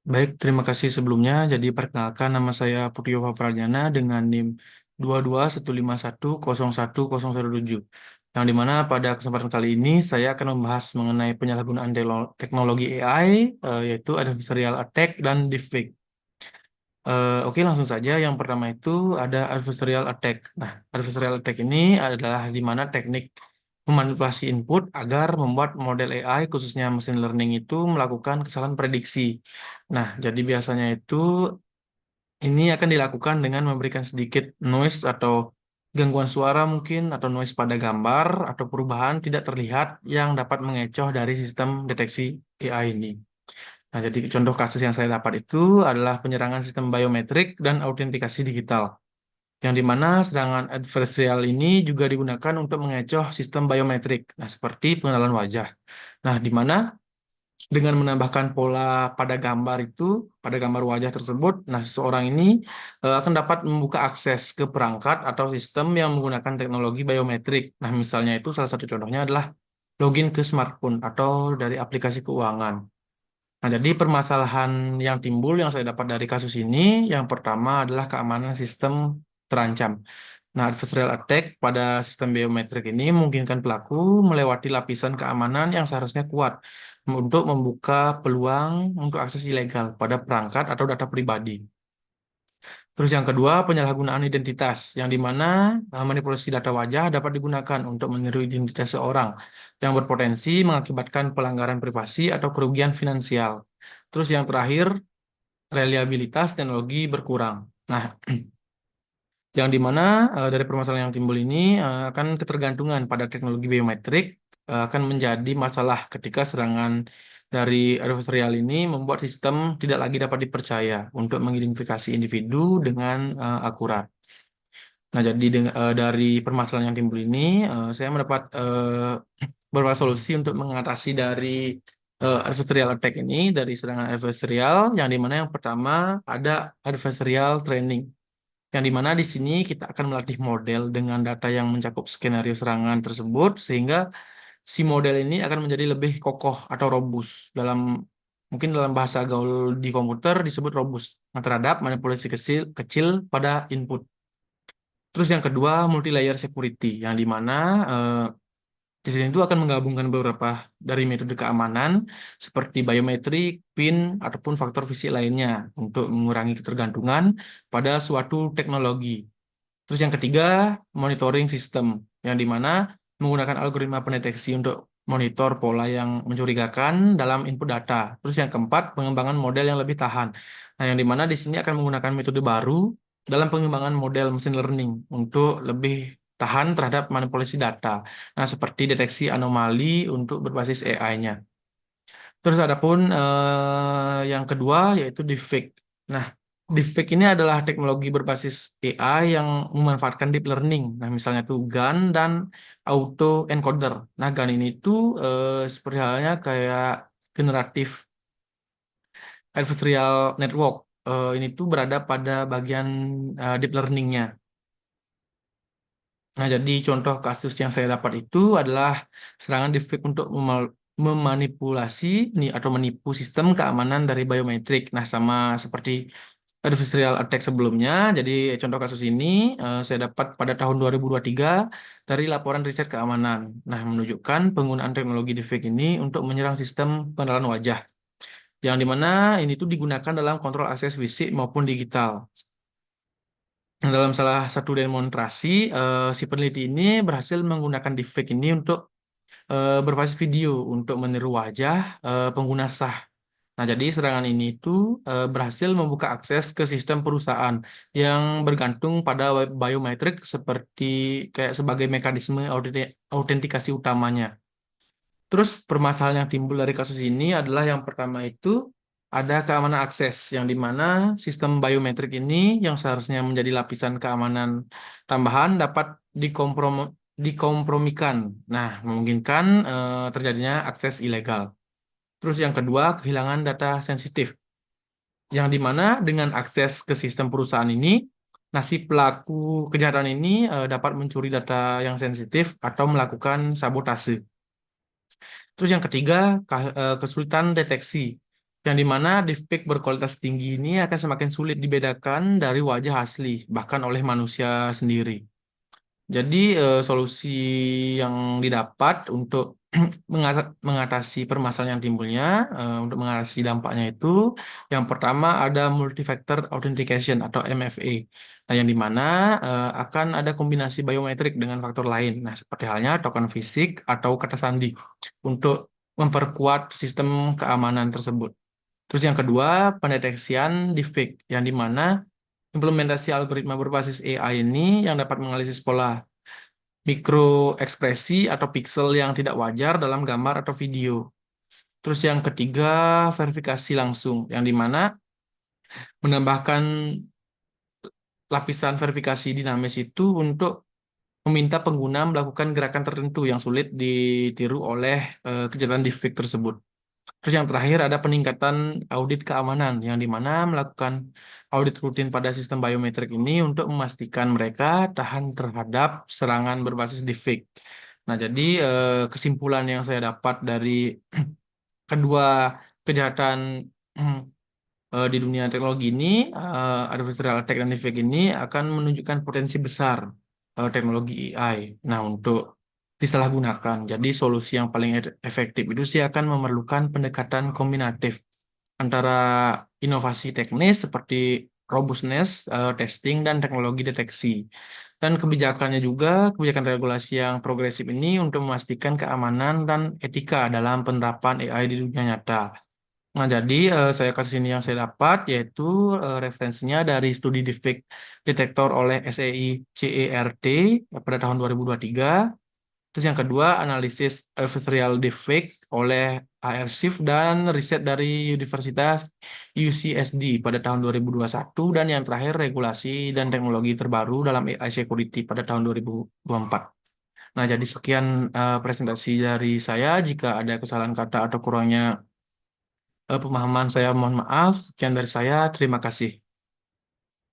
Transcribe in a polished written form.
Baik, terima kasih sebelumnya. Jadi perkenalkan nama saya Putio Pradjana dengan NIM 221510107. Yang dimana pada kesempatan kali ini saya akan membahas mengenai penyalahgunaan teknologi AI, yaitu adversarial attack dan deepfake. Oke, langsung saja. Yang pertama itu ada adversarial attack. Nah, adversarial attack ini adalah di mana teknik memanipulasi input agar membuat model AI, khususnya machine learning itu melakukan kesalahan prediksi. Nah, jadi biasanya itu ini akan dilakukan dengan memberikan sedikit noise atau gangguan suara mungkin, atau noise pada gambar, atau perubahan tidak terlihat yang dapat mengecoh dari sistem deteksi AI ini. Nah, jadi contoh kasus yang saya dapat itu adalah penyerangan sistem biometrik dan autentikasi digital, yang dimana serangan adversarial ini juga digunakan untuk mengecoh sistem biometrik, nah seperti pengenalan wajah. Nah, di mana dengan menambahkan pola pada gambar itu, pada gambar wajah tersebut, nah seseorang ini akan dapat membuka akses ke perangkat atau sistem yang menggunakan teknologi biometrik. Nah, misalnya itu salah satu contohnya adalah login ke smartphone atau dari aplikasi keuangan. Nah, jadi permasalahan yang timbul yang saya dapat dari kasus ini, yang pertama adalah keamanan sistem terancam. Nah, adversarial attack pada sistem biometrik ini memungkinkan pelaku melewati lapisan keamanan yang seharusnya kuat untuk membuka peluang untuk akses ilegal pada perangkat atau data pribadi. Terus yang kedua, penyalahgunaan identitas, yang dimana manipulasi data wajah dapat digunakan untuk meniru identitas seorang yang berpotensi mengakibatkan pelanggaran privasi atau kerugian finansial. Terus yang terakhir, reliabilitas teknologi berkurang. Nah, yang dimana dari permasalahan yang timbul ini akan ketergantungan pada teknologi biometrik akan menjadi masalah ketika serangan dari adversarial ini membuat sistem tidak lagi dapat dipercaya untuk mengidentifikasi individu dengan akurat. Nah, jadi dari permasalahan yang timbul ini, saya mendapat beberapa solusi untuk mengatasi dari adversarial attack ini, dari serangan adversarial, yang dimana yang pertama ada adversarial training, yang dimana di sini kita akan melatih model dengan data yang mencakup skenario serangan tersebut, sehingga si model ini akan menjadi lebih kokoh atau robust dalam, mungkin dalam bahasa gaul di komputer disebut robust, terhadap manipulasi kecil kecil pada input. Terus yang kedua, multi layer security, yang dimana di sini itu akan menggabungkan beberapa dari metode keamanan seperti biometrik, PIN, ataupun faktor fisik lainnya untuk mengurangi ketergantungan pada suatu teknologi. Terus yang ketiga, monitoring system, yang dimana menggunakan algoritma pendeteksi untuk monitor pola yang mencurigakan dalam input data. Terus yang keempat, pengembangan model yang lebih tahan. Nah, yang dimana di sini akan menggunakan metode baru dalam pengembangan model machine learning untuk lebih tahan terhadap manipulasi data. Nah, seperti deteksi anomali untuk berbasis AI-nya. Terus adapun yang kedua yaitu deepfake. Nah, deepfake ini adalah teknologi berbasis AI yang memanfaatkan deep learning. Nah, misalnya tuh GAN dan auto encoder. Nah, GAN ini tuh seperti halnya kayak generatif adversarial network. Ini tuh berada pada bagian deep learning-nya. Nah, jadi contoh kasus yang saya dapat itu adalah serangan deepfake untuk memanipulasi nih atau menipu sistem keamanan dari biometrik. Nah, sama seperti adversarial attack sebelumnya. Jadi contoh kasus ini saya dapat pada tahun 2023 dari laporan riset keamanan. Nah, menunjukkan penggunaan teknologi deepfake ini untuk menyerang sistem pengenalan wajah, yang dimana ini tuh digunakan dalam kontrol akses fisik maupun digital. Nah, dalam salah satu demonstrasi, si peneliti ini berhasil menggunakan deepfake ini untuk berbasis video untuk meniru wajah pengguna sah. Nah, jadi serangan ini itu berhasil membuka akses ke sistem perusahaan yang bergantung pada biometrik seperti kayak sebagai mekanisme autentikasi utamanya. Terus permasalahan yang timbul dari kasus ini adalah yang pertama itu ada keamanan akses, yang di mana sistem biometrik ini yang seharusnya menjadi lapisan keamanan tambahan dapat dikompromikan. Nah, memungkinkan terjadinya akses ilegal. Terus yang kedua, kehilangan data sensitif, yang di mana dengan akses ke sistem perusahaan ini, nah si pelaku kejahatan ini dapat mencuri data yang sensitif atau melakukan sabotase. Terus yang ketiga, kesulitan deteksi. yang dimana deepfake berkualitas tinggi ini akan semakin sulit dibedakan dari wajah asli, bahkan oleh manusia sendiri. Jadi solusi yang didapat untuk mengatasi permasalahan yang timbulnya, untuk mengatasi dampaknya itu, yang pertama ada multi-factor authentication atau MFA. Nah, yang dimana akan ada kombinasi biometrik dengan faktor lain. Nah, seperti halnya token fisik atau kata sandi untuk memperkuat sistem keamanan tersebut. Terus yang kedua, pendeteksian deepfake, yang dimana implementasi algoritma berbasis AI ini yang dapat menganalisis pola mikroekspresi atau pixel yang tidak wajar dalam gambar atau video. Terus yang ketiga, verifikasi langsung, yang dimana menambahkan lapisan verifikasi dinamis itu untuk meminta pengguna melakukan gerakan tertentu yang sulit ditiru oleh kejadian deepfake tersebut. Terus yang terakhir ada peningkatan audit keamanan, yang dimana melakukan audit rutin pada sistem biometrik ini untuk memastikan mereka tahan terhadap serangan berbasis deepfake. Nah, jadi kesimpulan yang saya dapat dari kedua kejahatan di dunia teknologi ini, adversarial attack dan deepfake ini akan menunjukkan potensi besar teknologi AI. Nah, untuk disalahgunakan. Jadi solusi yang paling efektif itu sih akan memerlukan pendekatan kombinatif antara inovasi teknis seperti robustness, testing, dan teknologi deteksi. Dan kebijakannya juga, kebijakan regulasi yang progresif ini untuk memastikan keamanan dan etika dalam penerapan AI di dunia nyata. Nah, jadi saya kasih ini yang saya dapat, yaitu referensinya dari studi deepfake detektor oleh SEI CERT pada tahun 2023. Terus yang kedua, analisis adversarial deepfake oleh Airshif dan riset dari Universitas UCSD pada tahun 2021. Dan yang terakhir, regulasi dan teknologi terbaru dalam AI security pada tahun 2024. Nah, jadi sekian presentasi dari saya. Jika ada kesalahan kata atau kurangnya pemahaman saya, mohon maaf. Sekian dari saya, terima kasih.